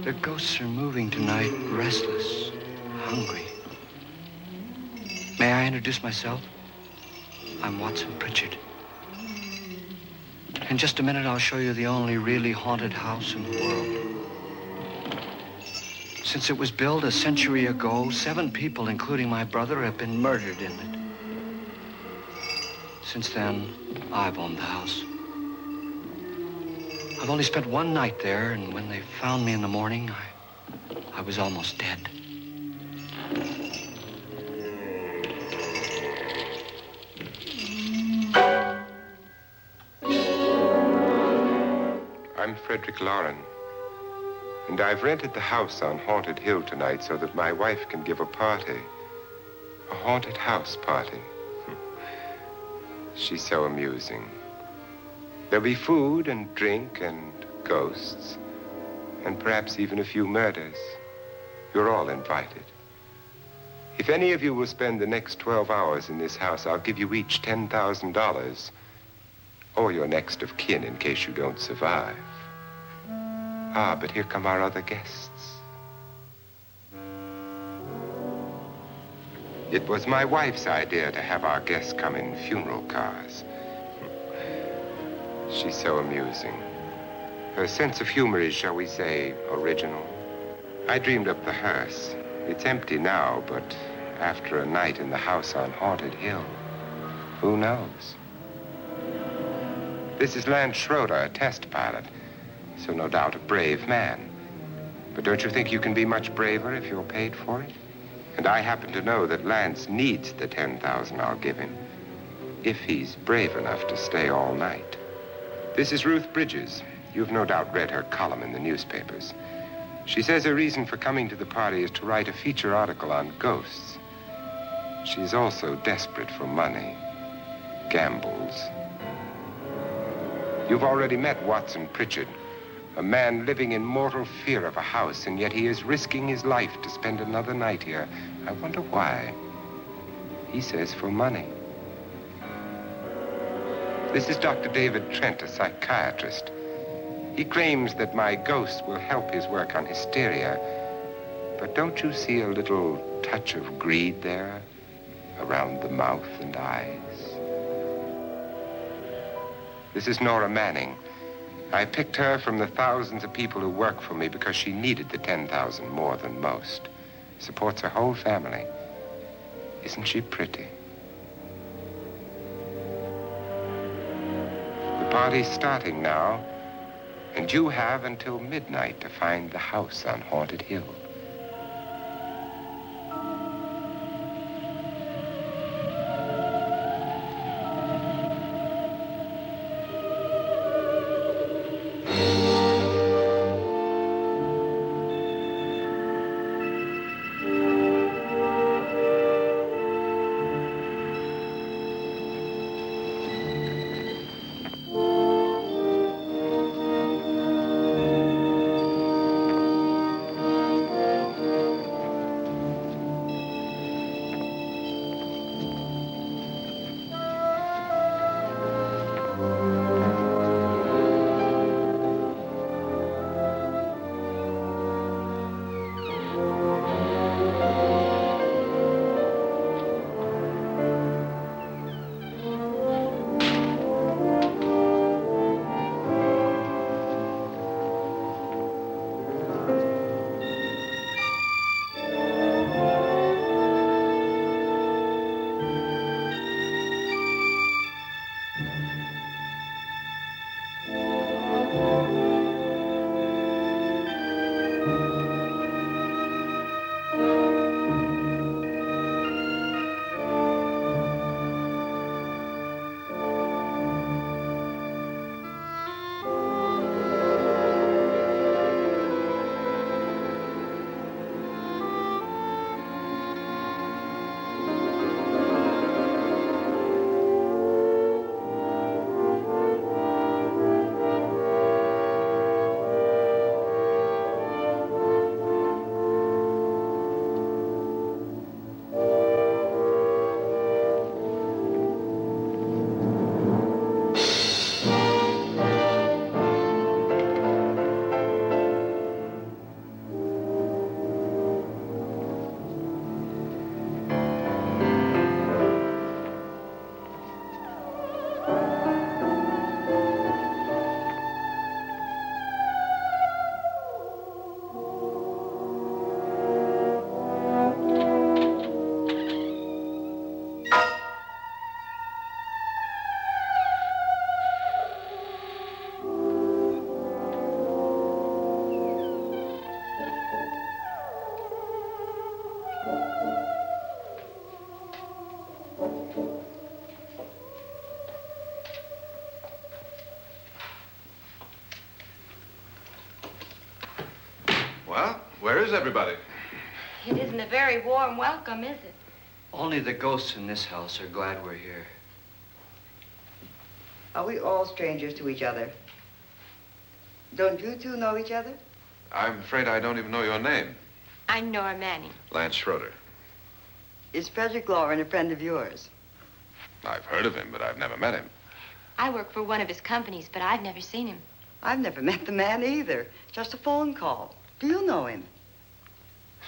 The ghosts are moving tonight, restless, hungry. May I introduce myself? I'm Watson Pritchard. In just a minute, I'll show you the only really haunted house in the world. Since it was built a century ago, 7 people, including my brother, have been murdered in it. Since then, I've owned the house. I've only spent one night there, and when they found me in the morning, I was almost dead. I'm Frederick Loren, and I've rented the house on Haunted Hill tonight so that my wife can give a party. A haunted house party. She's so amusing. There'll be food and drink and ghosts, and perhaps even a few murders. You're all invited. If any of you will spend the next 12 hours in this house, I'll give you each $10,000, or your next of kin in case you don't survive. Ah, but here come our other guests. It was my wife's idea to have our guests come in funeral cars. She's so amusing. Her sense of humor is, shall we say, original. I dreamed up the hearse. It's empty now, but after a night in the house on Haunted Hill, who knows? This is Lance Schroeder, a test pilot, so no doubt a brave man. But don't you think you can be much braver if you're paid for it? And I happen to know that Lance needs the $10,000 I'll give him, if he's brave enough to stay all night. This is Ruth Bridges. You've no doubt read her column in the newspapers. She says her reason for coming to the party is to write a feature article on ghosts. She's also desperate for money, gambles. You've already met Watson Pritchard, a man living in mortal fear of a house, and yet he is risking his life to spend another night here. I wonder why. He says for money. This is Dr. David Trent, a psychiatrist. He claims that my ghost will help his work on hysteria. But don't you see a little touch of greed there around the mouth and eyes? This is Nora Manning. I picked her from the thousands of people who work for me because she needed the $10,000 more than most. Supports her whole family. Isn't she pretty? The party's starting now, and you have until midnight to find the house on Haunted Hill. Well, where is everybody? It isn't a very warm welcome, is it? Only the ghosts in this house are glad we're here. Are we all strangers to each other? Don't you two know each other? I'm afraid I don't even know your name. I'm Nora Manning. Lance Schroeder. Is Frederick Lauren a friend of yours? I've heard of him, but I've never met him. I work for one of his companies, but I've never seen him. I've never met the man either. Just a phone call. Do you know him?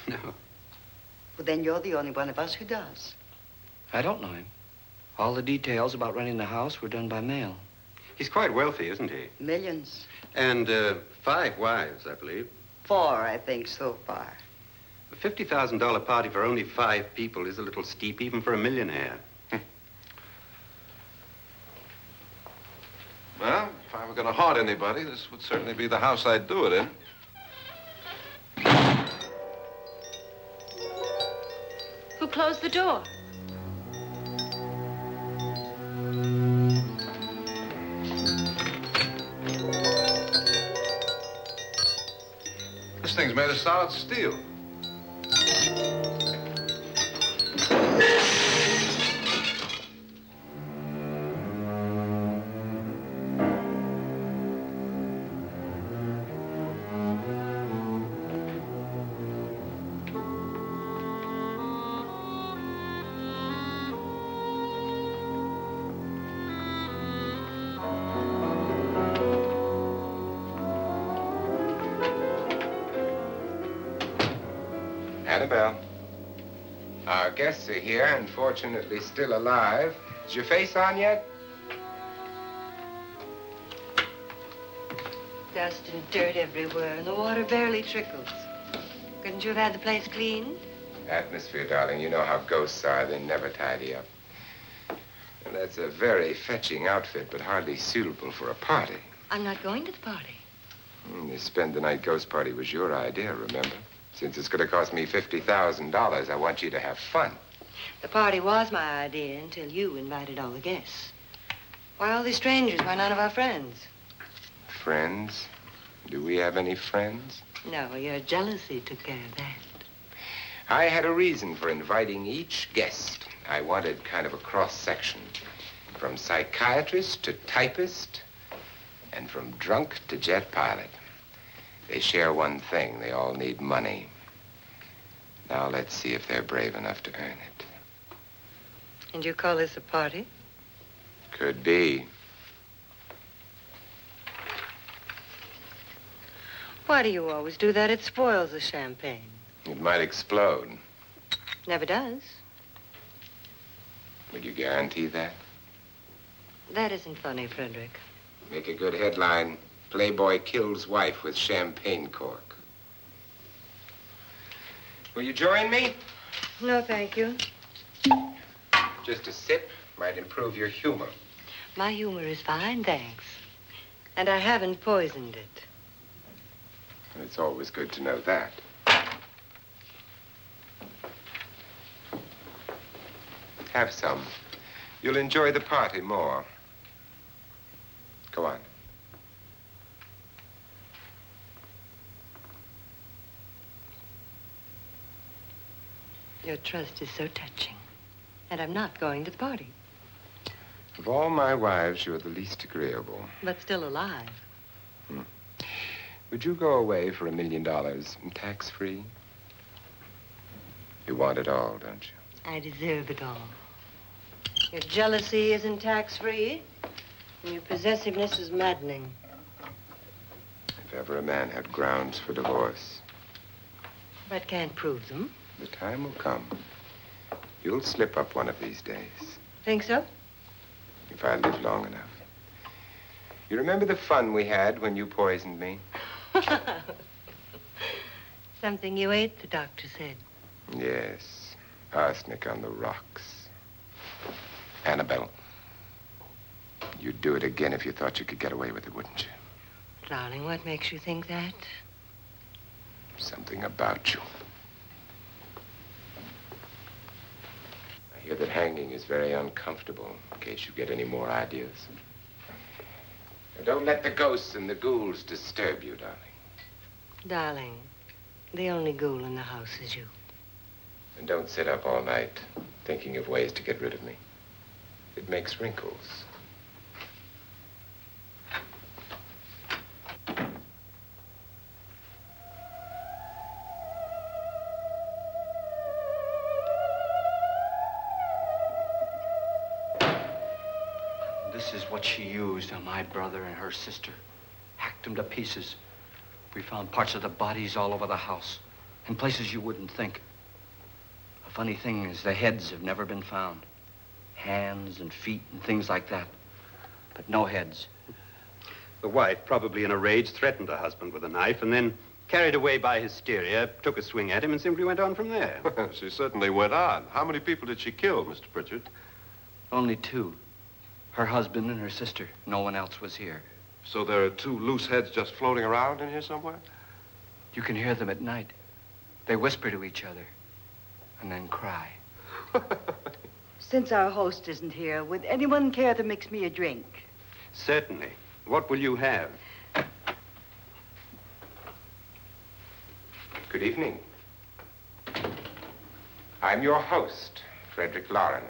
No. Well, then you're the only one of us who does. I don't know him. All the details about renting the house were done by mail. He's quite wealthy, isn't he? Millions. And 5 wives, I believe. 4, I think, so far. A $50,000 party for only 5 people is a little steep, even for a millionaire. Well, if I were going to haunt anybody, this would certainly be the house I'd do it in. Who closed the door? This thing's made of solid steel. Annabelle, our guests are here, unfortunately still alive. Is your face on yet? Dust and dirt everywhere, and the water barely trickles. Couldn't you have had the place cleaned? Atmosphere, darling. You know how ghosts are. They never tidy up. And that's a very fetching outfit, but hardly suitable for a party. I'm not going to the party. The spend-the-night ghost party was your idea, remember? Since it's going to cost me $50,000, I want you to have fun. The party was my idea until you invited all the guests. Why all these strangers? Why none of our friends? Friends? Do we have any friends? No, your jealousy took care of that. I had a reason for inviting each guest. I wanted kind of a cross-section. From psychiatrist to typist, and from drunk to jet pilot. They share one thing. They all need money. Now let's see if they're brave enough to earn it. And you call this a party? Could be. Why do you always do that? It spoils the champagne. It might explode. Never does. Would you guarantee that? That isn't funny, Frederick. Make a good headline. Playboy kills wife with champagne cork. Will you join me? No, thank you. Just a sip might improve your humor. My humor is fine, thanks. And I haven't poisoned it. It's always good to know that. Have some. You'll enjoy the party more. Go on. Your trust is so touching. And I'm not going to the party. Of all my wives, you're the least agreeable. But still alive. Would you go away for $1 million and tax-free? You want it all, don't you? I deserve it all. Your jealousy isn't tax-free, and your possessiveness is maddening. If ever a man had grounds for divorce, But can't prove them. the time will come. You'll slip up one of these days, Think so? if I live long enough. You remember the fun we had when you poisoned me? Something you ate, the doctor said. Yes, arsenic on the rocks. Annabelle, you'd do it again if you thought you could get away with it, wouldn't you? Darling, what makes you think that? Something about you. I hear that hanging is very uncomfortable, in case you get any more ideas. Now, don't let the ghosts and the ghouls disturb you, darling. Darling, The only ghoul in the house is you. And don't sit up all night thinking of ways to get rid of me. It makes wrinkles. This is what she used on my brother and her sister. Hacked them to pieces. We found parts of the bodies all over the house, in places you wouldn't think. The funny thing is the heads have never been found. Hands and feet and things like that. But no heads. The wife, probably in a rage, threatened her husband with a knife and then, carried away by hysteria, took a swing at him and simply went on from there. She certainly went on. How many people did she kill, Mr. Pritchard? Only two. Her husband and her sister. No one else was here. So there are two loose heads just floating around in here somewhere? You can hear them at night. They whisper to each other and then cry. Since our host isn't here, would anyone care to mix me a drink? Certainly. What will you have? Good evening. I'm your host, Frederick Loren.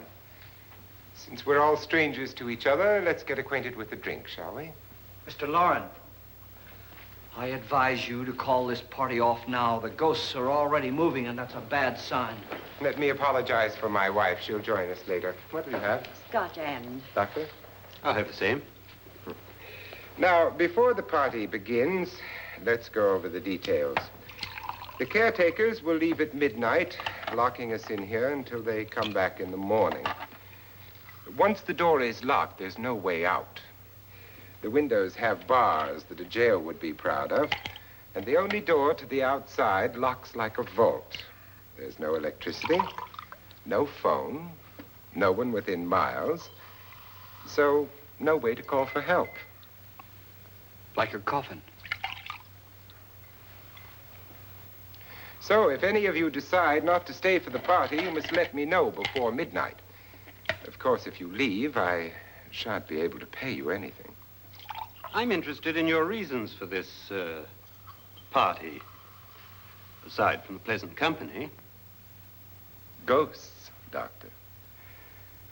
Since we're all strangers to each other, let's get acquainted with the drink, shall we? Mr. Loren, I advise you to call this party off now. The ghosts are already moving, and that's a bad sign. Let me apologize for my wife. She'll join us later. What do you have? Scotch and. Doctor? I'll have the same. Now, before the party begins, let's go over the details. The caretakers will leave at midnight, locking us in here until they come back in the morning. Once the door is locked, there's no way out. The windows have bars that a jail would be proud of, and the only door to the outside locks like a vault. There's no electricity, no phone, no one within miles, so no way to call for help. Like a coffin. So if any of you decide not to stay for the party, you must let me know before midnight. Of course, if you leave, I shan't be able to pay you anything. I'm interested in your reasons for this, party. Aside from the pleasant company. Ghosts, Doctor.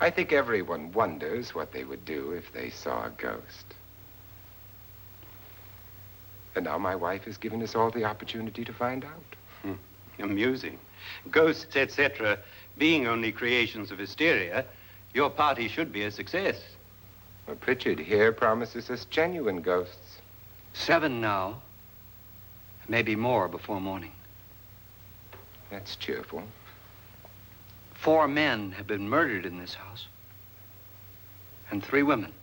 I think everyone wonders what they would do if they saw a ghost. And now my wife has given us all the opportunity to find out. Amusing. Ghosts, etc., being only creations of hysteria, your party should be a success. Well, Pritchard here promises us genuine ghosts. 7 now. Maybe more before morning. That's cheerful. 4 men have been murdered in this house. And 3 women.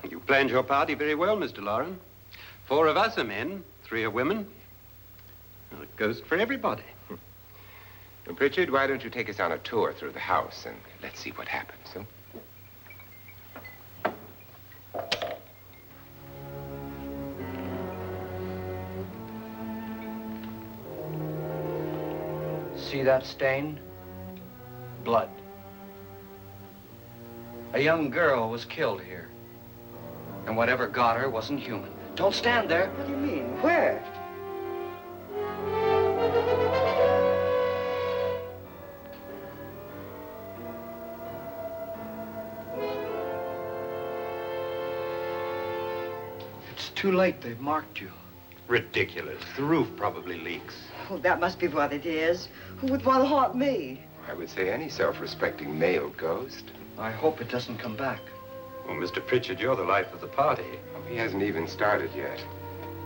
You planned your party very well, Mr. Loren. 4 of us are men, 3 are women. Well, a ghost for everybody. Well, Pritchard, why don't you take us on a tour through the house and let's see what happens, huh? See that stain? Blood. A young girl was killed here. And whatever got her wasn't human. Don't stand there. What do you mean? Where? It's too late. They've marked you. Ridiculous. The roof probably leaks. Oh, that must be what it is. Who would want to haunt me? I would say any self-respecting male ghost. I hope it doesn't come back. Well, Mr. Pritchard, you're the life of the party. Oh, he hasn't even started yet.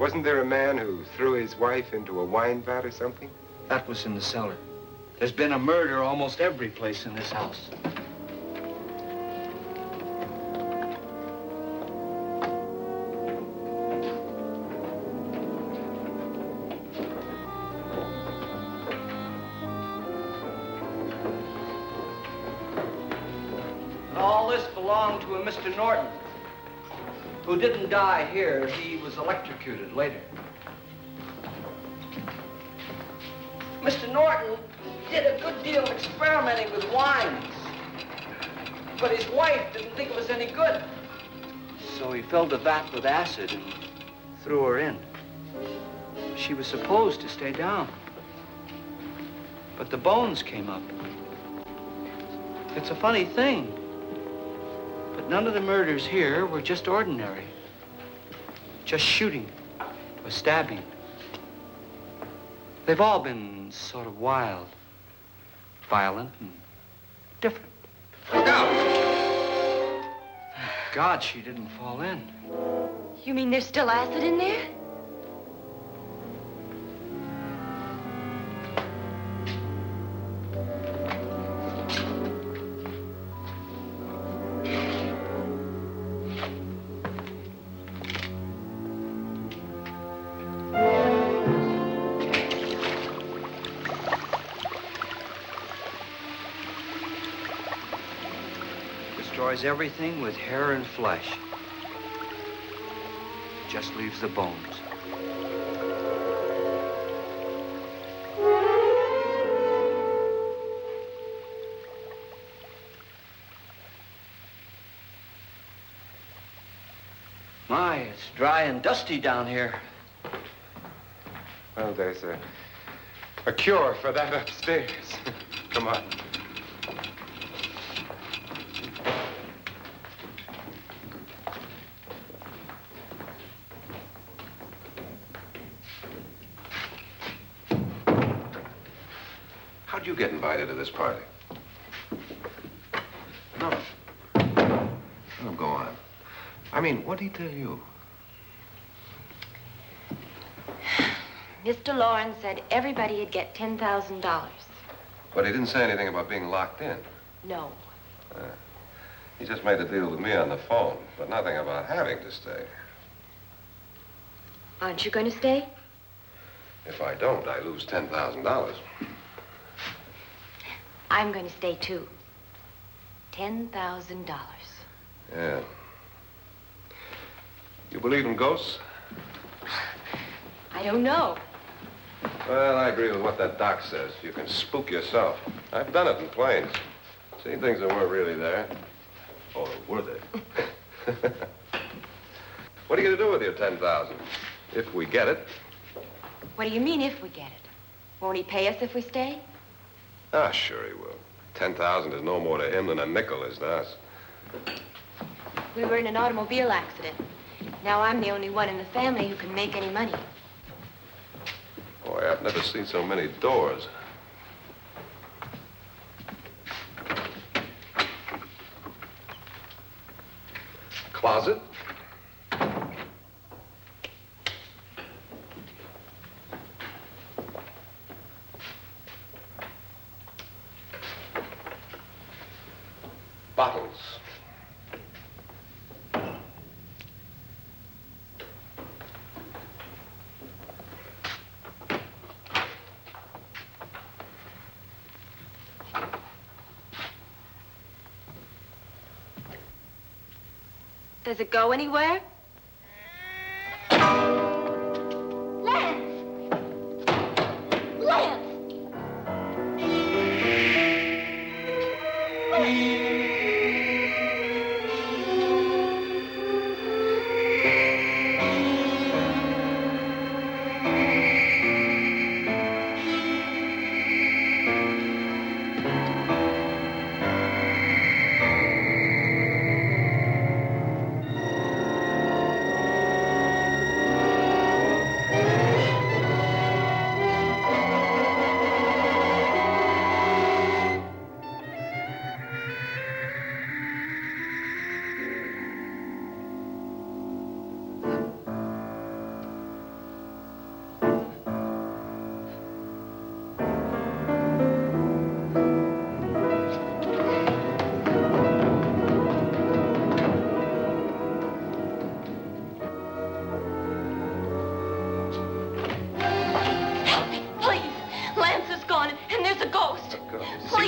Wasn't there a man who threw his wife into a wine vat or something? That was in the cellar. There's been a murder almost every place in this house. All this belonged to a Mr. Norton, who didn't die here. He was electrocuted later. Mr. Norton did a good deal of experimenting with wines, but his wife didn't think it was any good. So he filled the vat with acid and threw her in. She was supposed to stay down. But the bones came up. It's a funny thing. But none of the murders here were just ordinary. Just shooting or stabbing. They've all been sort of wild, violent, and different. Look out! God, she didn't fall in. You mean there's still acid in there? Destroys everything with hair and flesh. Just leaves the bones. My, it's dry and dusty down here. Well, there's a cure for that upstairs. Come on. How'd you get invited to this party? No. No, go on. I mean, what did he tell you? Mr. Lawrence said everybody'd get $10,000. But he didn't say anything about being locked in. No. He just made a deal with me on the phone, but nothing about having to stay. Aren't you going to stay? If I don't, I lose $10,000. I'm going to stay, too. $10,000. Yeah. You believe in ghosts? I don't know. Well, I agree with what that doc says. You can spook yourself. I've done it in planes. Seen things that weren't really there. Or were they? What are you going to do with your $10,000? If we get it. What do you mean, if we get it? Won't he pay us if we stay? Ah, sure he will. 10,000 is no more to him than a nickel is to us. We were in an automobile accident. Now I'm the only one in the family who can make any money. Boy, I've never seen so many doors. Closet? Bottles. Does it go anywhere? Lance! Lance!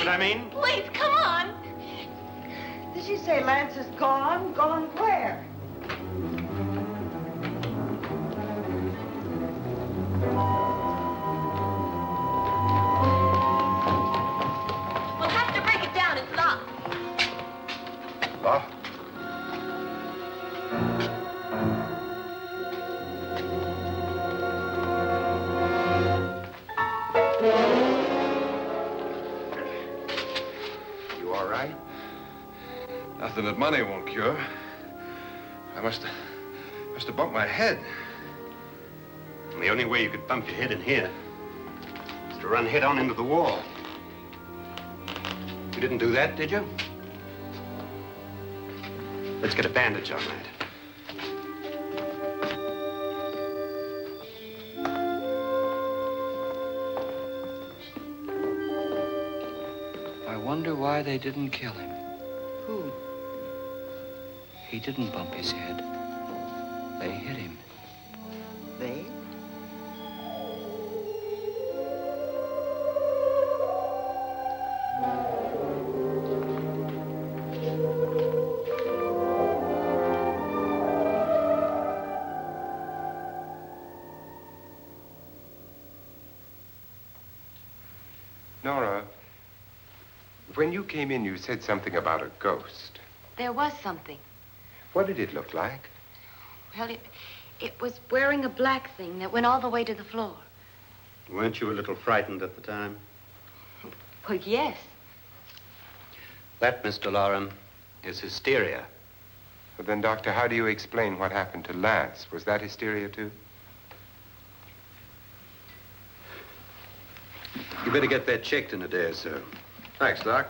I mean? Please, come on. Did she say Lance is gone? Gone where? We'll have to break it down. It's locked. Locked? nothing that money won't cure. I must have bumped my head. And the only way you could bump your head in here is to run head on into the wall. You didn't do that, did you? Let's get a bandage on that. I wonder why they didn't kill him. Who? He didn't bump his head. They hit him. They? Nora, when you came in, you said something about a ghost. There was something. What did it look like? Well, it was wearing a black thing that went all the way to the floor. Weren't you a little frightened at the time? Well, yes. That, Mr. Loren, is hysteria. Well, then, Doctor, how do you explain what happened to Lance? Was that hysteria, too? You better get that checked in a day or so. Thanks, Doc.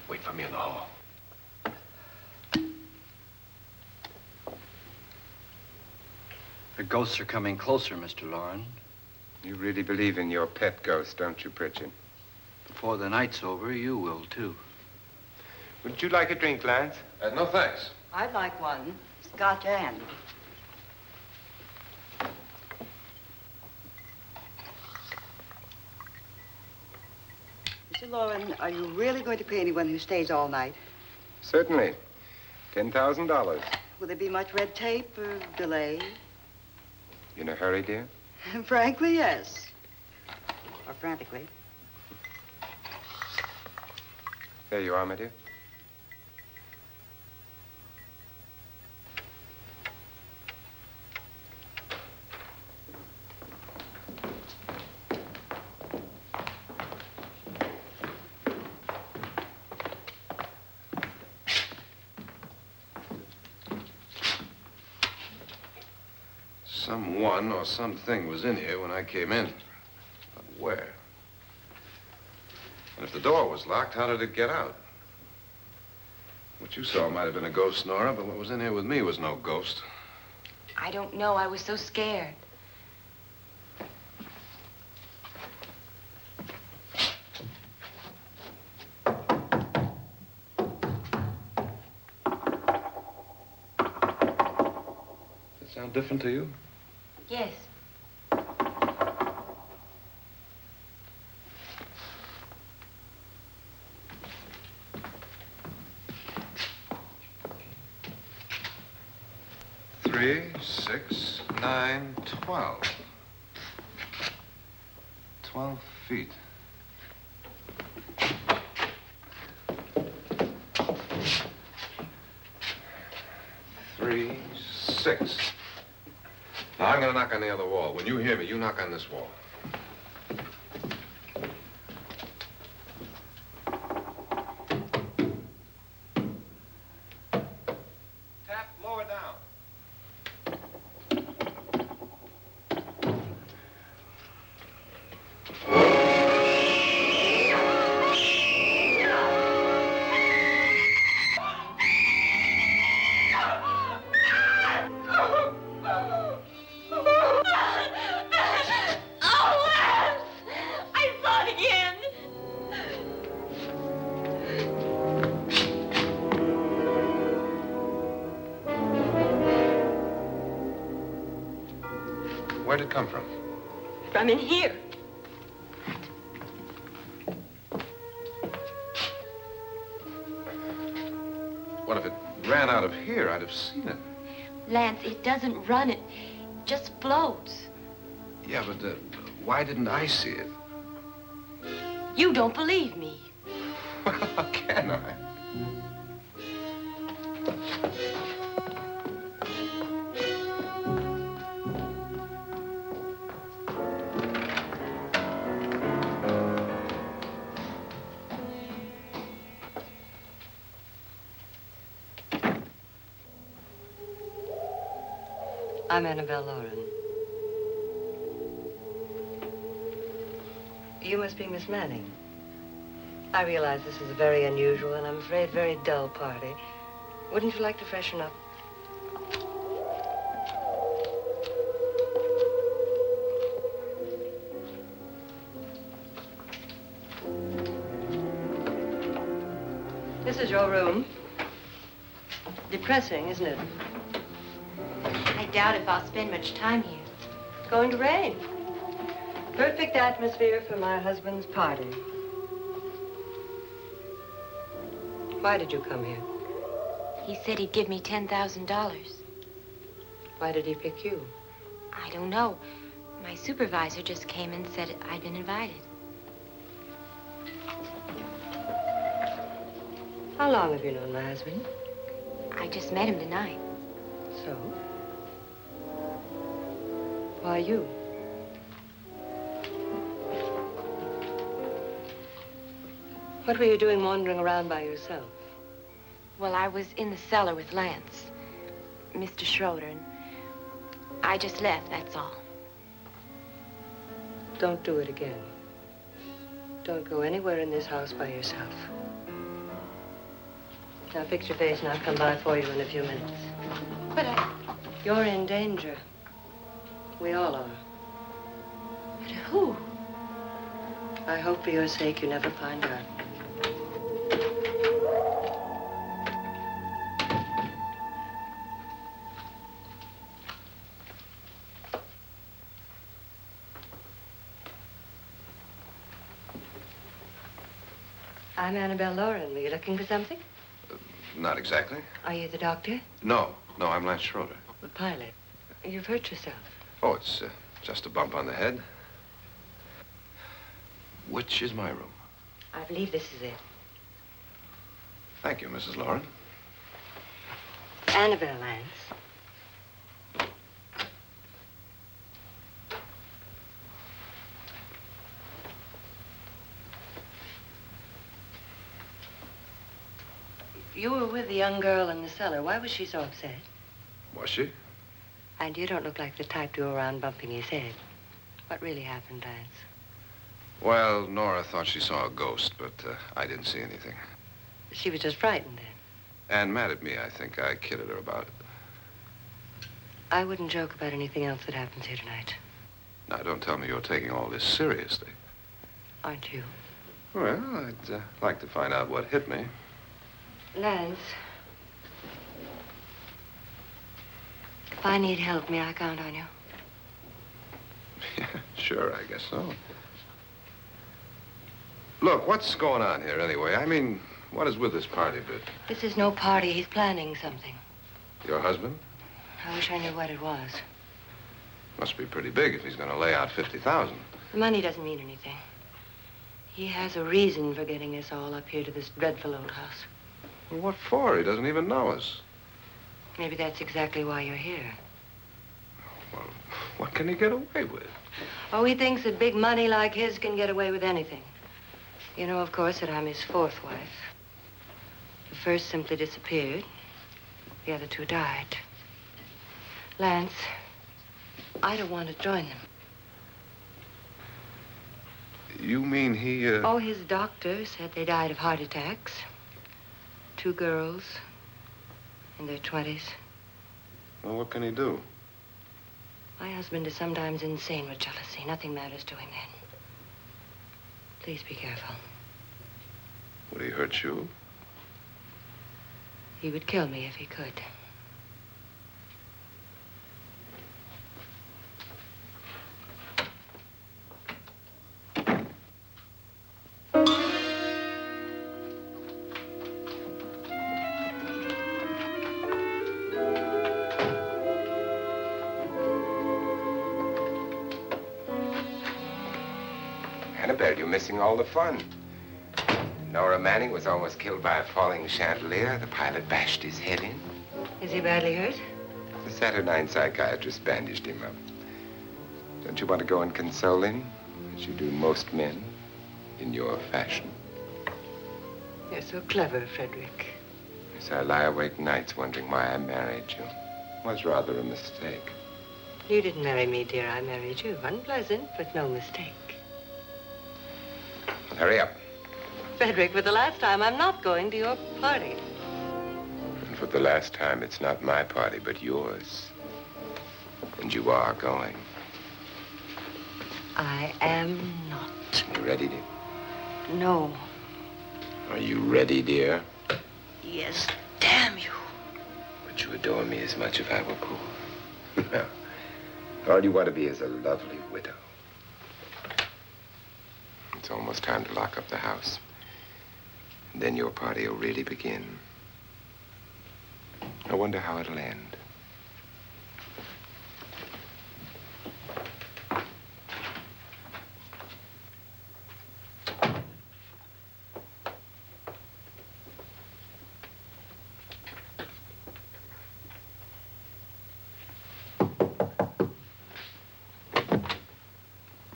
Wait for me in the hall. The ghosts are coming closer, Mr. Loren. You really believe in your pet ghost, don't you, Pritchard? Before the night's over, you will, too. Would you like a drink, Lance? No, thanks. I'd like one. Scotch and. Mr. Loren, are you really going to pay anyone who stays all night? Certainly. $10,000. Will there be much red tape or delay? In a hurry, dear? Frankly, yes. Or frantically. There you are, my dear. Someone or something was in here when I came in. But where? And if the door was locked, how did it get out? What you saw might have been a ghost, Nora, but what was in here with me was no ghost. I don't know. I was so scared. Does it sound different to you? Yes. Three, 6, 9, 12. 12 feet. Three, 6. Now, I'm gonna knock on the other wall. When you hear me, you knock on this wall. Tap lower down. Where'd it come from? From in here. What if it ran out of here? I'd have seen it. Lance, it doesn't run. It just floats. Yeah, but why didn't I see it? You don't believe me. Well, how can I? I'm Annabelle Lauren. You must be Miss Manning. I realize this is a very unusual and I'm afraid very dull party. Wouldn't you like to freshen up? This is your room. Depressing, isn't it? I doubt if I'll spend much time here. It's going to rain. Perfect atmosphere for my husband's party. Why did you come here? He said he'd give me $10,000. Why did he pick you? I don't know. My supervisor just came and said I'd been invited. How long have you known my husband? I just met him tonight. So? Why you? What were you doing wandering around by yourself? Well, I was in the cellar with Lance, Mr. Schroeder, and I just left, that's all. Don't do it again. Don't go anywhere in this house by yourself. Now fix your face and I'll come by for you in a few minutes. But You're in danger. We all are. But who? I hope for your sake you never find out. I'm Annabelle Lauren. Were you looking for something? Not exactly. Are you the doctor? No, I'm Lance Schroeder. The pilot. You've hurt yourself. Oh, it's just a bump on the head. Which is my room? I believe this is it. Thank you, Mrs. Lauren. Annabelle Lance. You were with the young girl in the cellar. Why was she so upset? Was she? And you don't look like the type to go around bumping his head. What really happened, Lance? Well, Nora thought she saw a ghost, but I didn't see anything. She was just frightened then. And mad at me, I think. I kidded her about it. I wouldn't joke about anything else that happens here tonight. Now, don't tell me you're taking all this seriously. Aren't you? Well, I'd like to find out what hit me. Lance. If I need help, may I count on you? Yeah, sure, I guess so. Look, what's going on here anyway? I mean, what is with this party bit? This is no party. He's planning something. Your husband? I wish I knew what it was. Must be pretty big if he's going to lay out 50,000. The money doesn't mean anything. He has a reason for getting us all up here to this dreadful old house. Well, what for? He doesn't even know us. Maybe that's exactly why you're here. Well, what can he get away with? Oh, he thinks that big money like his can get away with anything. You know, of course, that I'm his fourth wife. The first simply disappeared. The other two died. Lance, I don't want to join them. You mean he, Oh, his doctor said they died of heart attacks. 2 girls in their 20s. Well, what can he do? My husband is sometimes insane with jealousy. Nothing matters to him then. Please be careful. Would he hurt you? He would kill me if he could. Annabelle, you're missing all the fun. Nora Manning was almost killed by a falling chandelier. The pilot bashed his head in. Is he badly hurt? The Saturnine psychiatrist bandaged him up. Don't you want to go and console him, as you do most men, in your fashion? You're so clever, Frederick. Yes, I lie awake nights wondering why I married you. It was rather a mistake. You didn't marry me, dear. I married you. Unpleasant, but no mistake. Hurry up. Frederick, for the last time, I'm not going to your party. And for the last time, it's not my party, but yours. And you are going. I am not. You ready, dear? No. Are you ready, dear? Yes, damn you. Would you adore me as much if I were poor? No. All you want to be is a lovely widow. It's almost time to lock up the house. And then your party will really begin. I wonder how it'll end.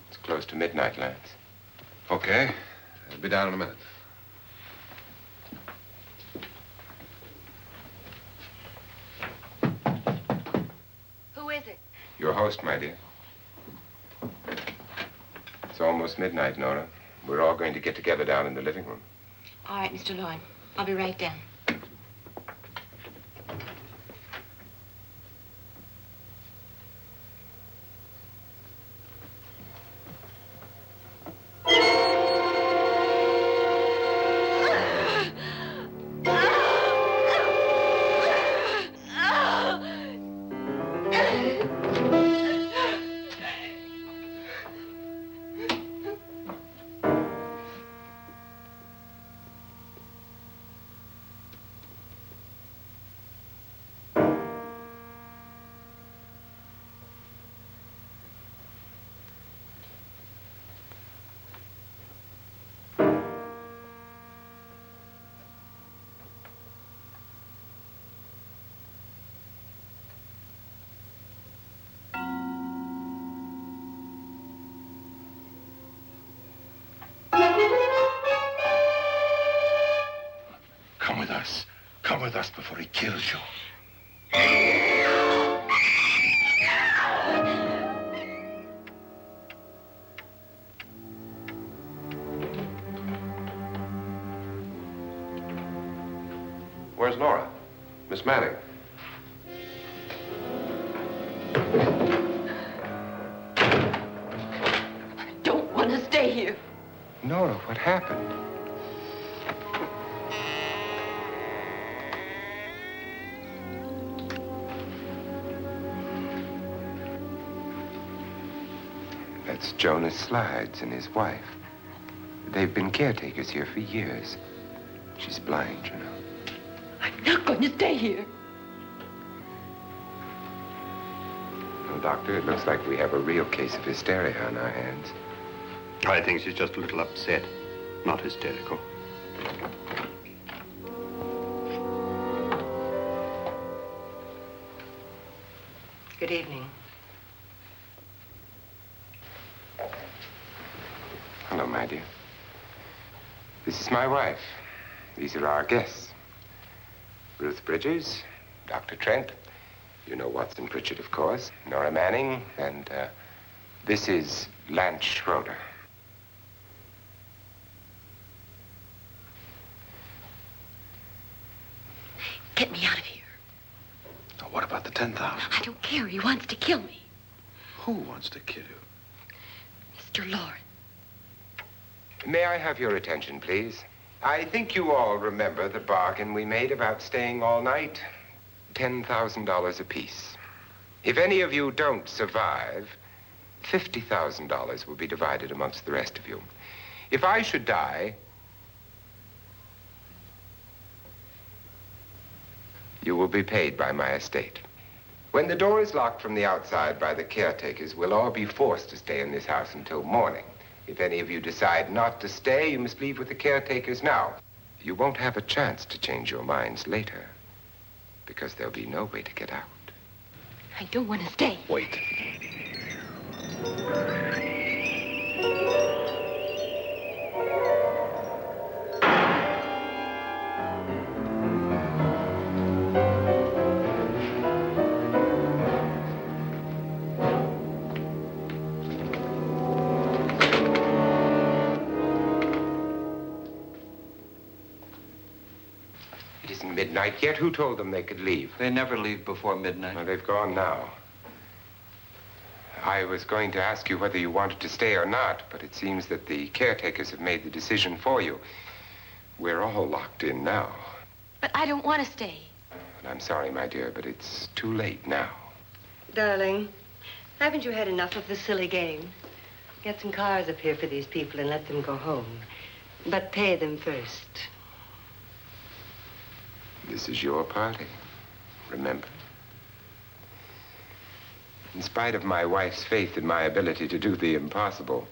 It's close to midnight, Lance. Okay. I'll be down in a minute. Who is it? Your host, my dear. It's almost midnight, Nora. We're all going to get together down in the living room. All right, Mr. Lloyd. I'll be right down. Come with us. Come with us before he kills you. Where's Nora? Miss Manning. I don't want to stay here. Nora, what happened? That's Jonas Slides and his wife. They've been caretakers here for years. She's blind, you know. I'm not going to stay here. Well, Doctor, it looks like we have a real case of hysteria on our hands. I think she's just a little upset, not hysterical. Good evening. Hello, my dear. This is my wife. These are our guests. Ruth Bridges, Dr. Trent. You know Watson Pritchard, of course. Nora Manning, and this is Lance Schroeder. Get me out of here. Now, what about the 10,000? I don't care. He wants to kill me. Who wants to kill you? Mr. Lawrence. May I have your attention, please? I think you all remember the bargain we made about staying all night. $10,000 apiece. If any of you don't survive, $50,000 will be divided amongst the rest of you. If I should die, you will be paid by my estate. When the door is locked from the outside by the caretakers, we'll all be forced to stay in this house until morning. If any of you decide not to stay, you must leave with the caretakers now. You won't have a chance to change your minds later, because there'll be no way to get out. I don't want to stay. Wait. midnight yet. Who told them they could leave? They never leave before midnight. Well, they've gone now. I was going to ask you whether you wanted to stay or not, but it seems that the caretakers have made the decision for you. We're all locked in now. But I don't want to stay. And I'm sorry, my dear, but it's too late now. Darling, haven't you had enough of the silly game? Get some cars up here for these people and let them go home. But pay them first. This is your party, remember? In spite of my wife's faith in my ability to do the impossible,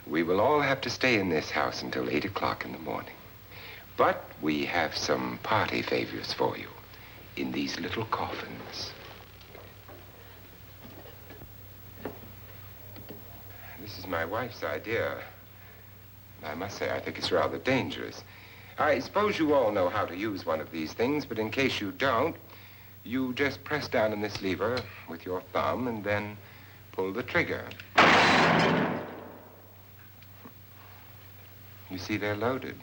we will all have to stay in this house until 8 o'clock in the morning. But we have some party favors for you in these little coffins. This is my wife's idea. I must say, I think it's rather dangerous. I suppose you all know how to use one of these things, but in case you don't, you just press down on this lever with your thumb and then pull the trigger. You see, they're loaded.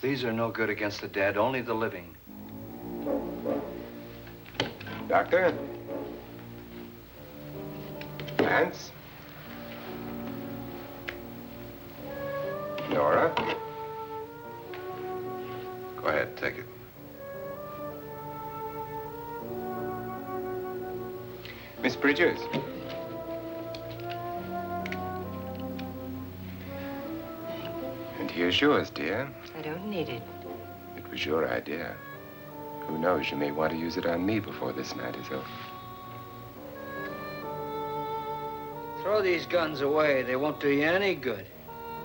These are no good against the dead, only the living. Doctor? Lance? Nora? Go ahead, take it. Miss Bridges? And here's yours, dear. I don't need it. It was your idea. Who knows, you may want to use it on me before this night is over. Throw these guns away. They won't do you any good.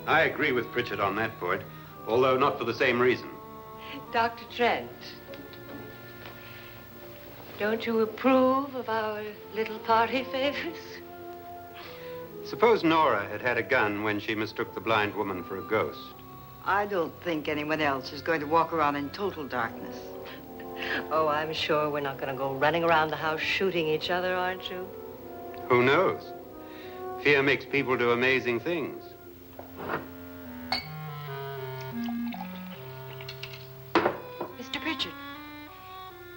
I agree with Pritchard on that point, although not for the same reason. Dr. Trent, don't you approve of our little party favors? Suppose Nora had had a gun when she mistook the blind woman for a ghost. I don't think anyone else is going to walk around in total darkness. Oh, I'm sure we're not going to go running around the house shooting each other, aren't you? Who knows? Fear makes people do amazing things. Mr. Pritchard,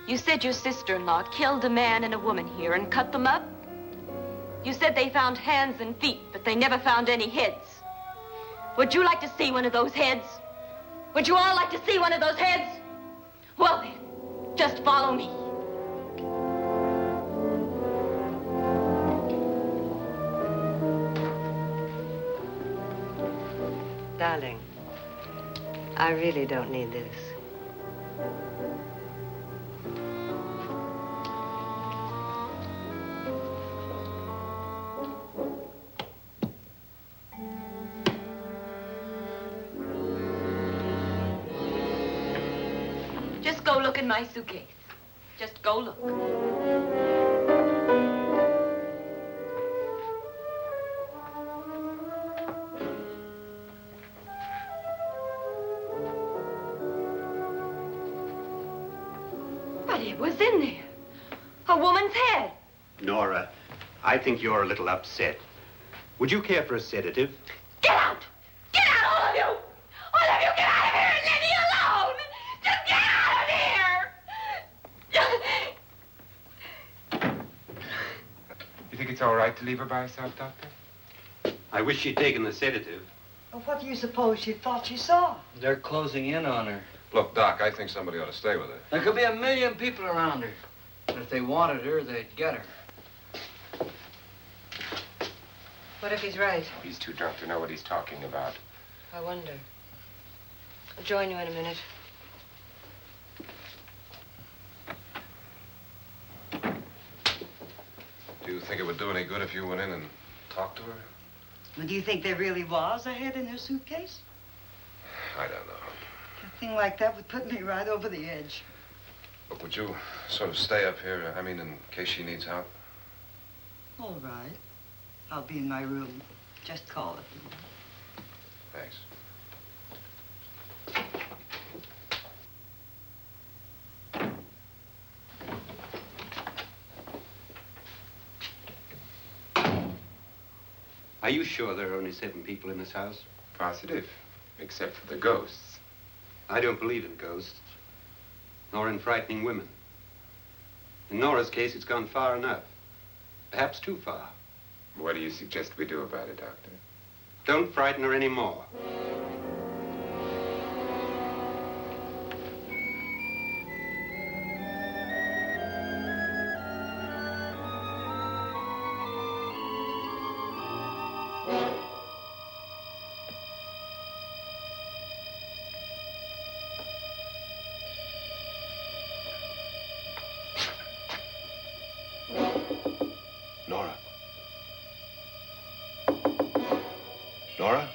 you said your sister-in-law killed a man and a woman here and cut them up? You said they found hands and feet, but they never found any heads. Would you like to see one of those heads? Would you all like to see one of those heads? Well then, just follow me. Darling, I really don't need this. Just go look in my suitcase. Just go look. But it was in there. A woman's head. Nora, I think you're a little upset. Would you care for a sedative? Get out! Get out, all of you! All of you, get out of here and leave me alone! Just get out of here! You think it's all right to leave her by herself, Doctor? I wish she'd taken the sedative. Well, what do you suppose she thought she saw? They're closing in on her. Look, Doc, I think somebody ought to stay with her. There could be 1,000,000 people around her. But if they wanted her, they'd get her. What if he's right? He's too drunk to know what he's talking about. I wonder. I'll join you in a minute. Do you think it would do any good if you went in and talked to her? Well, do you think there really was a head in her suitcase? I don't know. A thing like that would put me right over the edge. Look, would you sort of stay up here, I mean, in case she needs help? All right. I'll be in my room. Just call it. Thanks. Are you sure there are only 7 people in this house? Positive, except for the ghosts. I don't believe in ghosts, nor in frightening women. In Nora's case, it's gone far enough. Perhaps too far. What do you suggest we do about it, Doctor? Don't frighten her anymore. Nora? Nora?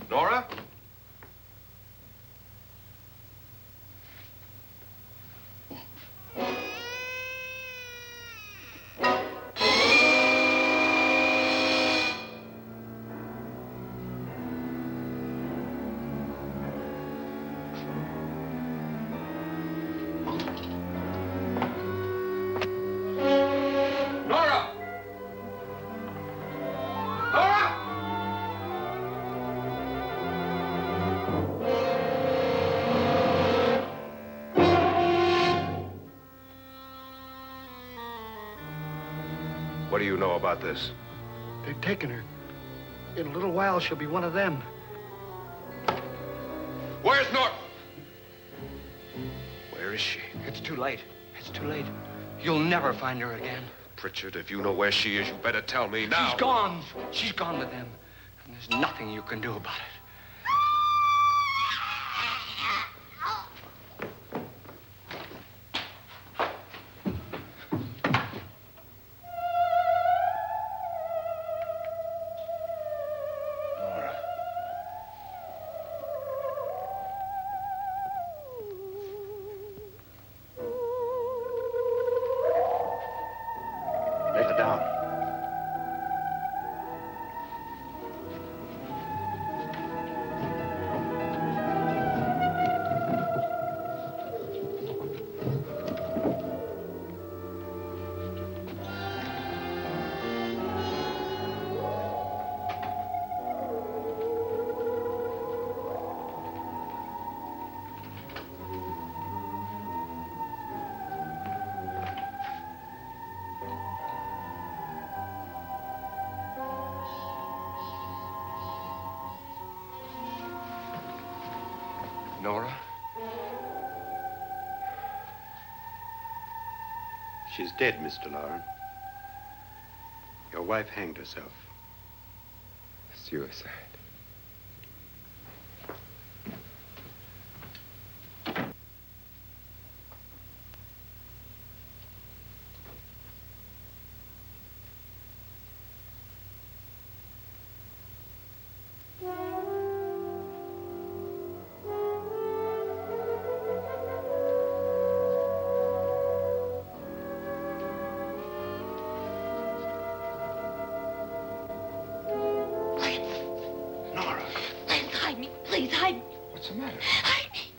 Nora? Nora! Nora! What do you know about this? They've taken her. In a little while, she'll be one of them. Where's Nora? Where is she? It's too late. It's too late. You'll never find her again. Pritchard, if you know where she is, you better tell me now. She's gone. She's gone with them. And there's nothing you can do about it. Nora. Let her down. Nora? She's dead, Mr. Loren. Your wife hanged herself. Suicide. Nora, Please hide me. Please hide me. What's the matter? Hide me.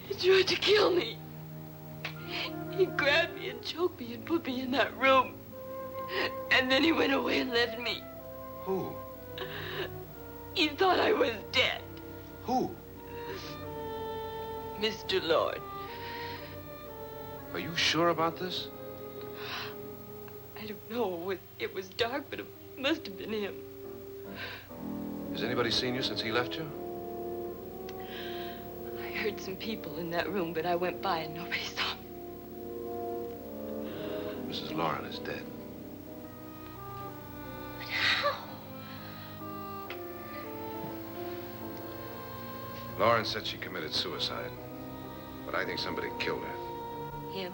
He tried to kill me. He grabbed me and choked me and put me in that room. And then he went away and left me. who? He thought I was dead. Who? Mr. Lord. Are you sure about this? I don't know. It was dark, but it must have been him. Has anybody seen you since he left you? I heard some people in that room, but I went by and nobody saw me. Mrs. Loren is dead. But how? Loren said she committed suicide, but I think somebody killed her. Him?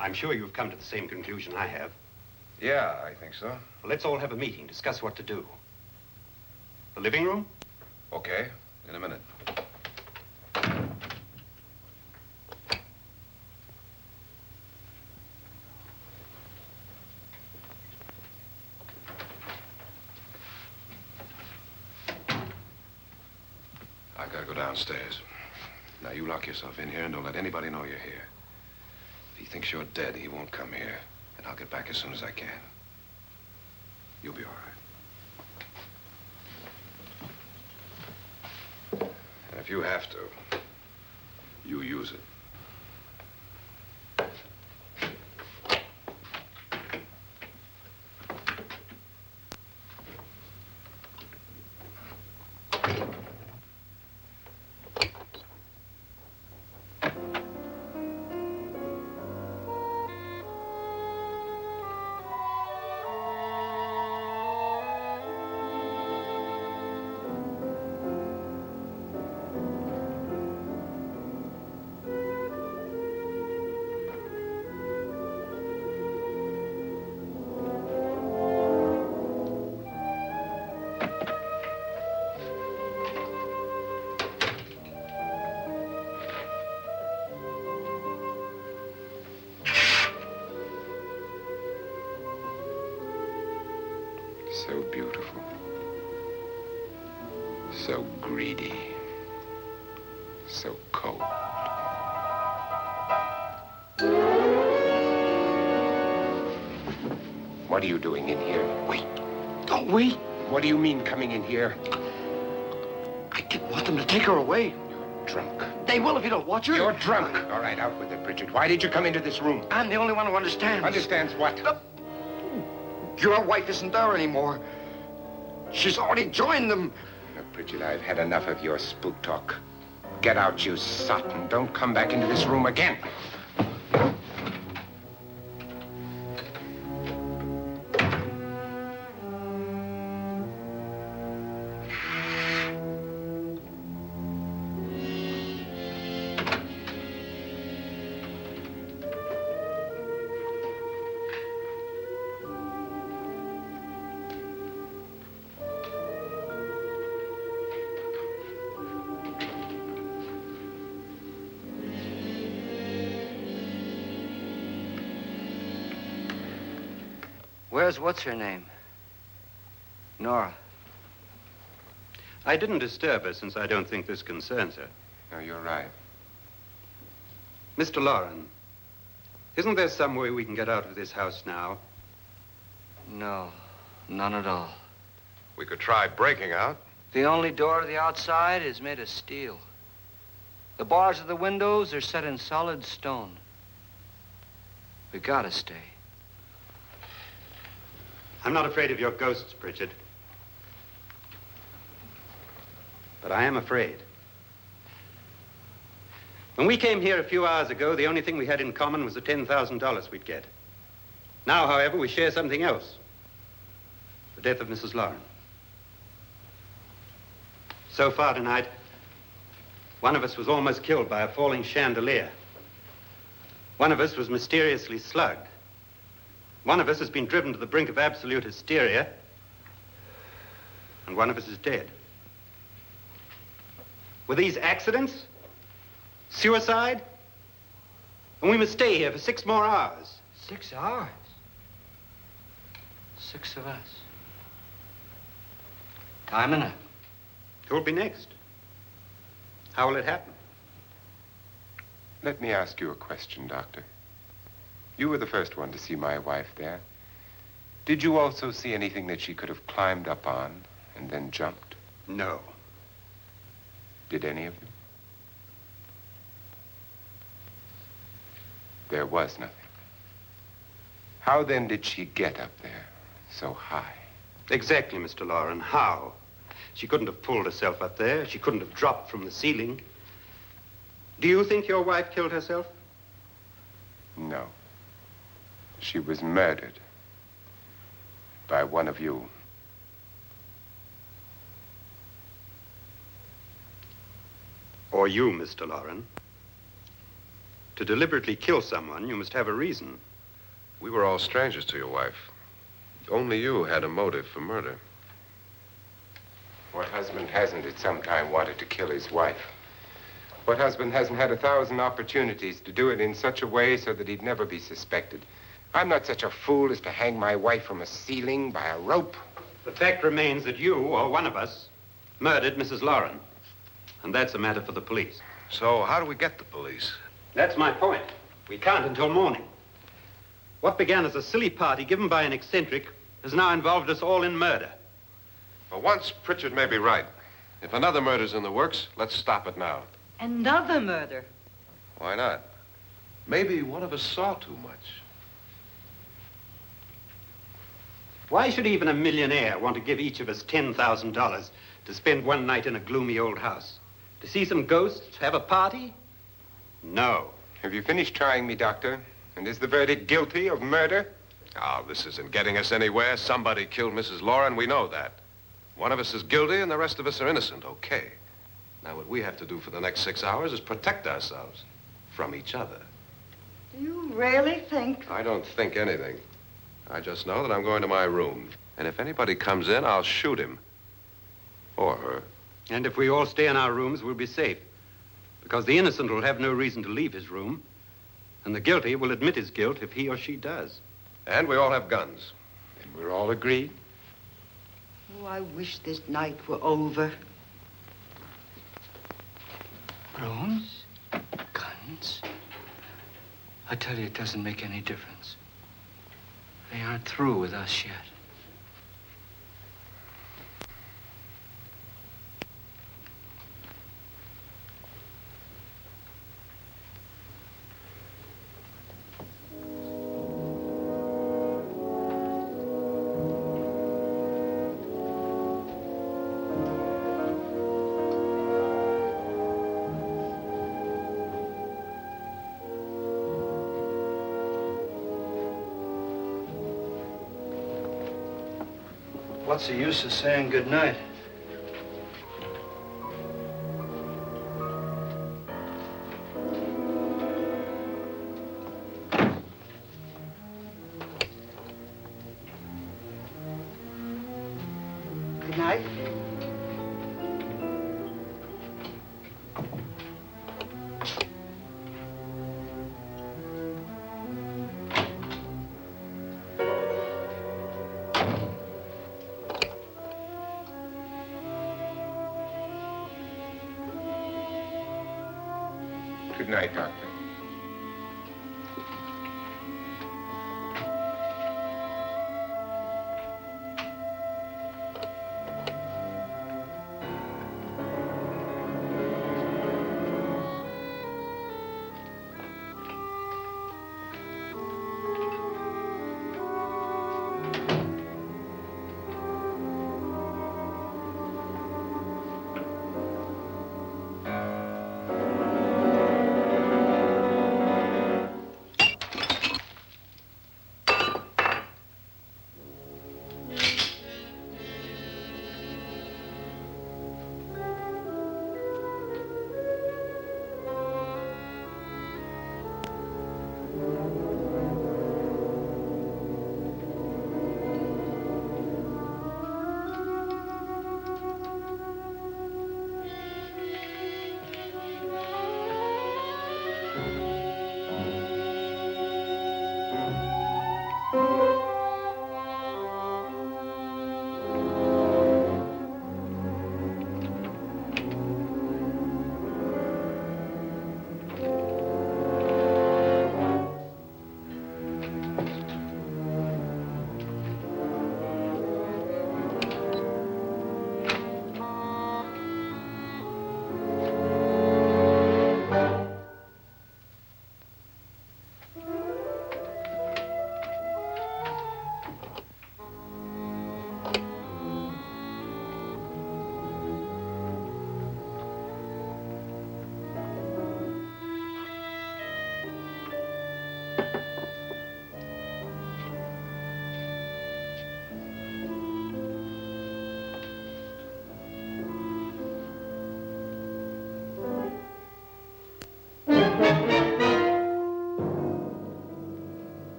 I'm sure you've come to the same conclusion I have. Yeah, I think so. Well, let's all have a meeting, discuss what to do. The living room? Okay, in a minute. I gotta go downstairs. Now, you lock yourself in here and don't let anybody know you're here. If he thinks you're dead, he won't come here. And I'll get back as soon as I can. You'll be all right. And if you have to, you use it. So beautiful. So greedy. So cold. What are you doing in here? Wait. Don't wait. What do you mean coming in here? I didn't want them to take her away. You're drunk. They will if you don't watch her. You're drunk. All right, out with it, Bridget. Why did you come into this room? I'm the only one who understands. Understands what? Your wife isn't there anymore. She's already joined them. Now, Bridget, I've had enough of your spook talk. Get out, you sot, and don't come back into this room again. Where's what's-her-name? Nora. I didn't disturb her since I don't think this concerns her. No, you're right. Mr. Loren, isn't there some way we can get out of this house now? No, none at all. We could try breaking out. The only door to the outside is made of steel. The bars of the windows are set in solid stone. We gotta stay. I'm not afraid of your ghosts, Pritchard. But I am afraid. When we came here a few hours ago, the only thing we had in common was the $10,000 we'd get. Now, however, we share something else. The death of Mrs. Loren. So far tonight, one of us was almost killed by a falling chandelier. One of us was mysteriously slugged. One of us has been driven to the brink of absolute hysteria, and one of us is dead. Were these accidents? Suicide? And we must stay here for 6 more hours. 6 hours? 6 of us. Time enough. Who'll be next? How will it happen? Let me ask you a question, Doctor. You were the first one to see my wife there. Did you also see anything that she could have climbed up on and then jumped? No. Did any of you? There was nothing. How then did she get up there so high? Exactly, Mr. Loren. How? She couldn't have pulled herself up there. She couldn't have dropped from the ceiling. Do you think your wife killed herself? No. She was murdered by one of you. Or you, Mr. Loren. To deliberately kill someone, you must have a reason. We were all strangers to your wife. Only you had a motive for murder. What husband hasn't at some time wanted to kill his wife? What husband hasn't had 1,000 opportunities to do it in such a way so that he'd never be suspected? I'm not such a fool as to hang my wife from a ceiling by a rope. The fact remains that you, or one of us, murdered Mrs. Lauren. And that's a matter for the police. So how do we get the police? That's my point. We can't until morning. What began as a silly party given by an eccentric has now involved us all in murder. For once, Pritchard may be right. If another murder's in the works, let's stop it now. Another murder? Why not? Maybe one of us saw too much. Why should even a millionaire want to give each of us $10,000 to spend one night in a gloomy old house? To see some ghosts, have a party? No. Have you finished trying me, Doctor? And is the verdict guilty of murder? Oh, this isn't getting us anywhere. Somebody killed Mrs. Lauren. We know that. One of us is guilty and the rest of us are innocent. Okay. Now, what we have to do for the next 6 hours is protect ourselves from each other. Do you really think? I don't think anything. I just know that I'm going to my room. And if anybody comes in, I'll shoot him. Or her. And if we all stay in our rooms, we'll be safe. Because the innocent will have no reason to leave his room. And the guilty will admit his guilt if he or she does. And we all have guns. And we're all agreed? Oh, I wish this night were over. Rooms? Guns? I tell you, it doesn't make any difference. They aren't through with us yet. What's the use of saying goodnight? Good night. Good night, Doctor.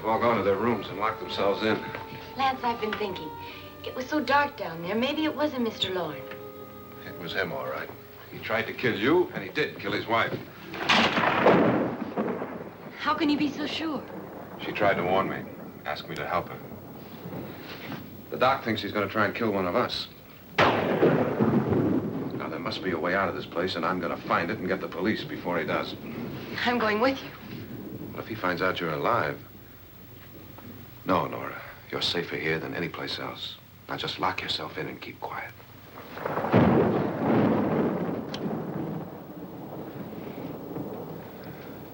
have all gone to their rooms and locked themselves in. Lance, I've been thinking. It was so dark down there. Maybe it wasn't Mr. Lorne. It was him, all right. He tried to kill you, and he did kill his wife. How can you be so sure? She tried to warn me, ask me to help her. The doc thinks he's going to try and kill one of us. Now, there must be a way out of this place, and I'm going to find it and get the police before he does. I'm going with you. What if he finds out you're alive? No, Nora. You're safer here than any place else. Now, just lock yourself in and keep quiet.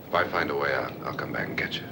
If I find a way out, I'll come back and get you.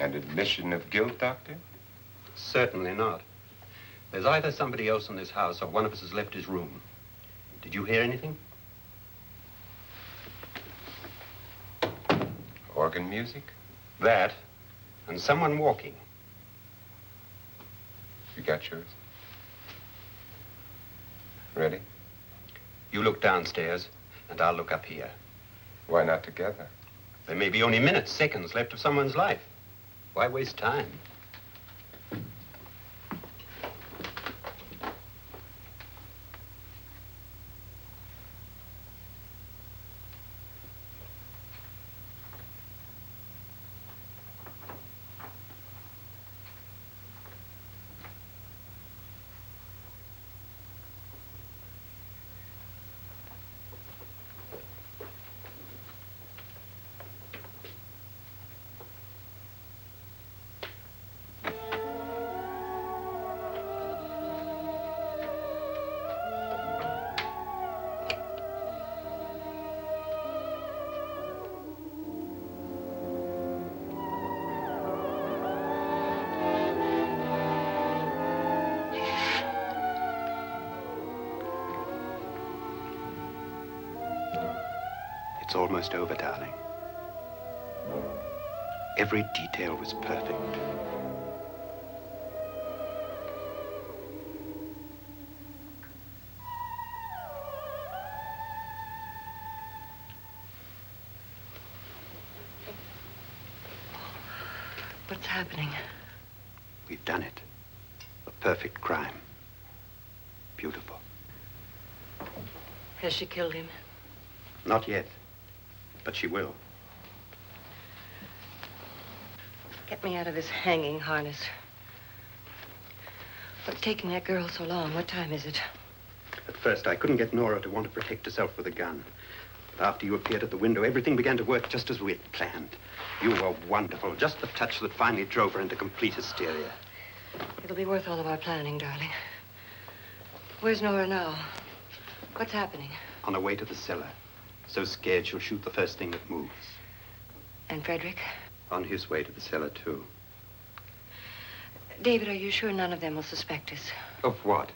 An admission of guilt, Doctor? Certainly not. There's either somebody else in this house or one of us has left his room. Did you hear anything? Organ music? That, and someone walking. You got yours? Ready? You look downstairs, and I'll look up here. Why not together? There may be only minutes, seconds left of someone's life. Why waste time? It's almost over, darling. Every detail was perfect. What's happening? We've done it. A perfect crime. Beautiful. Has she killed him? Not yet, but she will. Get me out of this hanging harness. What's taking that girl so long? What time is it? At first, I couldn't get Nora to want to protect herself with a gun. But after you appeared at the window, everything began to work just as we had planned. You were wonderful. Just the touch that finally drove her into complete hysteria. It'll be worth all of our planning, darling. Where's Nora now? What's happening? On her way to the cellar. So scared she'll shoot the first thing that moves. And Frederick? On his way to the cellar, too. David, are you sure none of them will suspect us? Of what?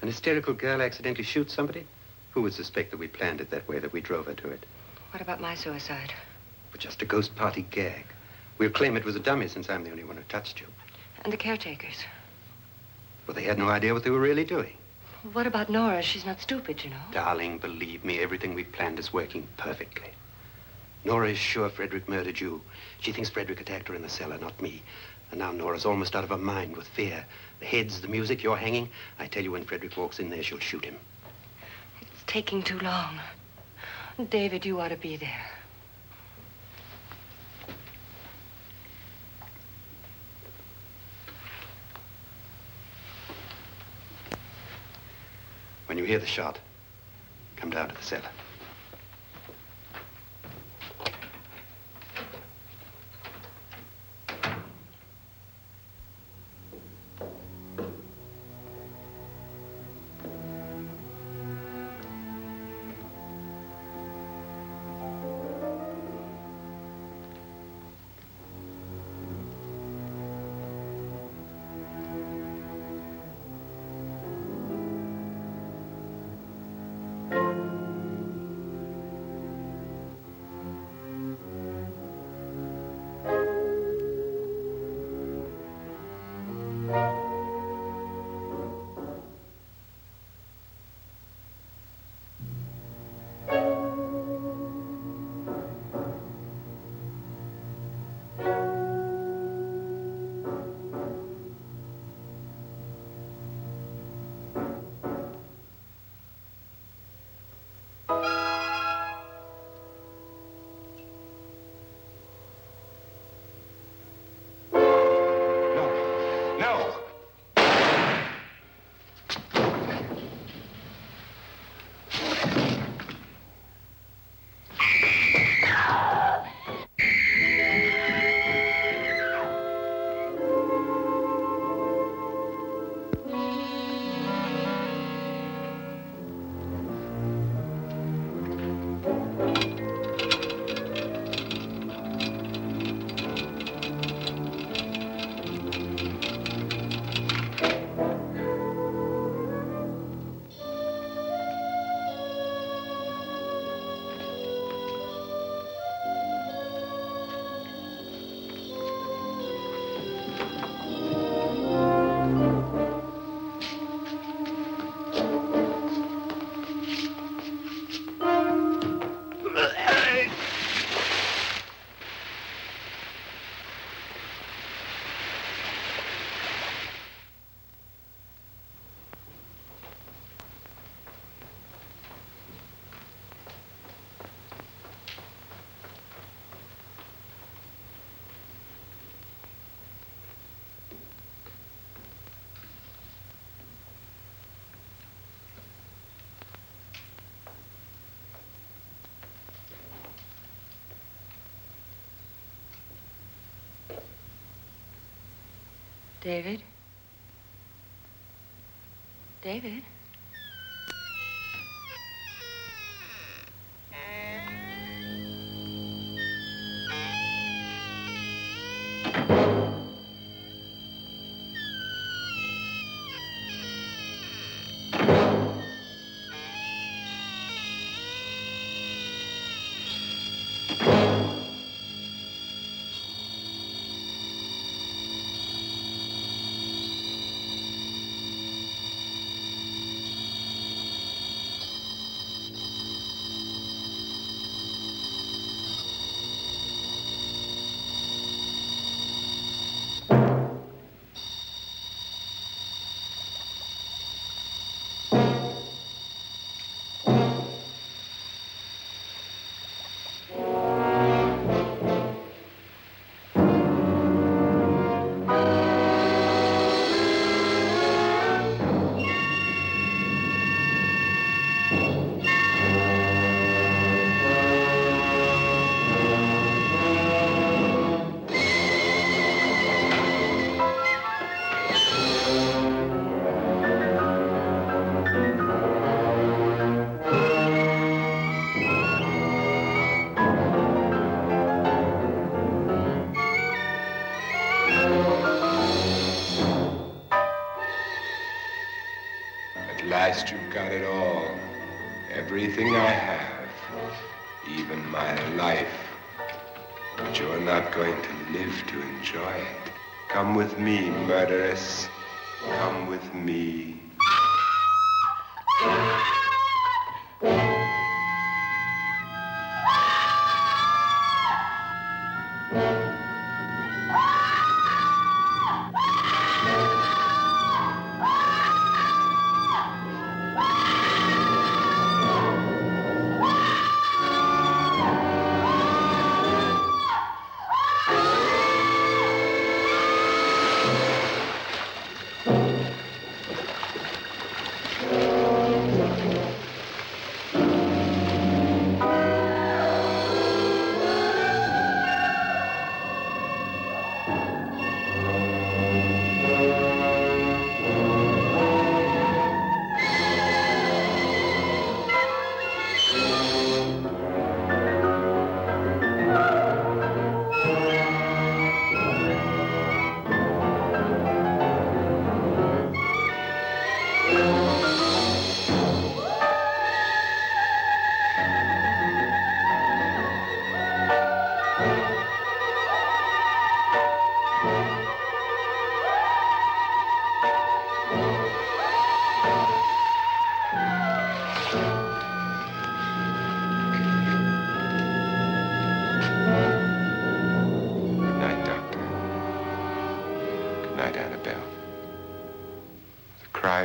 An hysterical girl accidentally shoots somebody? Who would suspect that we planned it that way, that we drove her to it? What about my suicide? But just a ghost party gag. We'll claim it was a dummy since I'm the only one who touched you. And the caretakers? Well, they had no idea what they were really doing. What about Nora? She's not stupid, you know. Darling, believe me, everything we planned is working perfectly. Nora is sure Frederick murdered you. She thinks Frederick attacked her in the cellar, not me. And now Nora's almost out of her mind with fear. The heads, the music, you're hanging. I tell you, when Frederick walks in there, she'll shoot him. It's taking too long. David, you ought to be there. When you hear the shot, come down to the cellar. David? David? At last you've got it all. Everything I have. Even my life. But you're not going to live to enjoy it. Come with me, murderess. Come with me.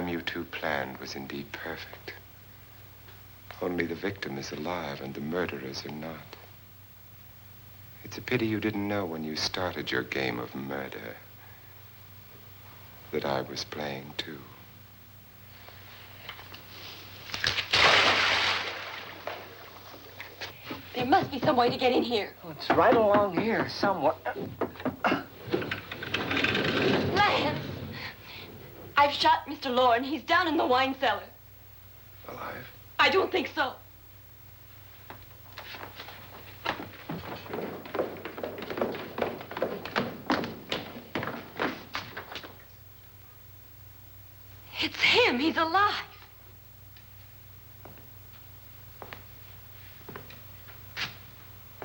You two planned was indeed perfect. Only the victim is alive and the murderers are not. It's a pity you didn't know when you started your game of murder that I was playing too. There must be some way to get in here. Oh, it's right along here somewhere. Lance! I've shot Mr. Loren. He's down in the wine cellar. Alive? I don't think so. It's him. He's alive.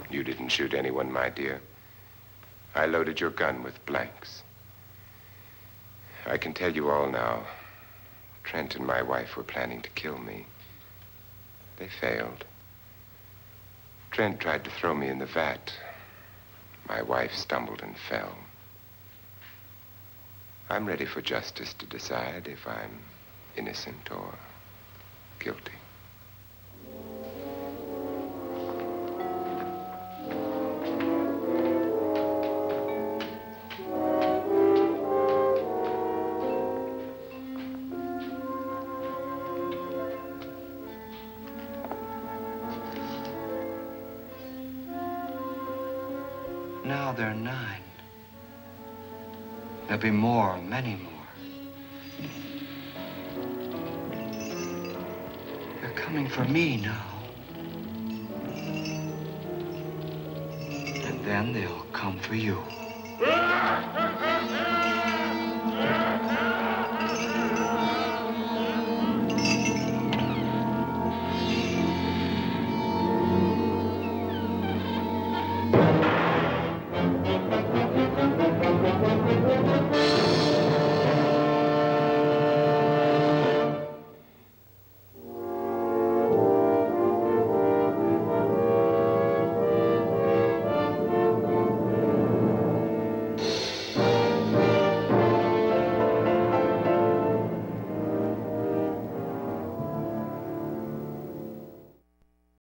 You didn't shoot anyone, my dear. I loaded your gun with blanks. I can tell you all now. Trent and my wife were planning to kill me. They failed. Trent tried to throw me in the vat. My wife stumbled and fell. I'm ready for justice to decide if I'm innocent or guilty. Now they're 9. There'll be more, many more. They're coming for me now. And then they'll come for you.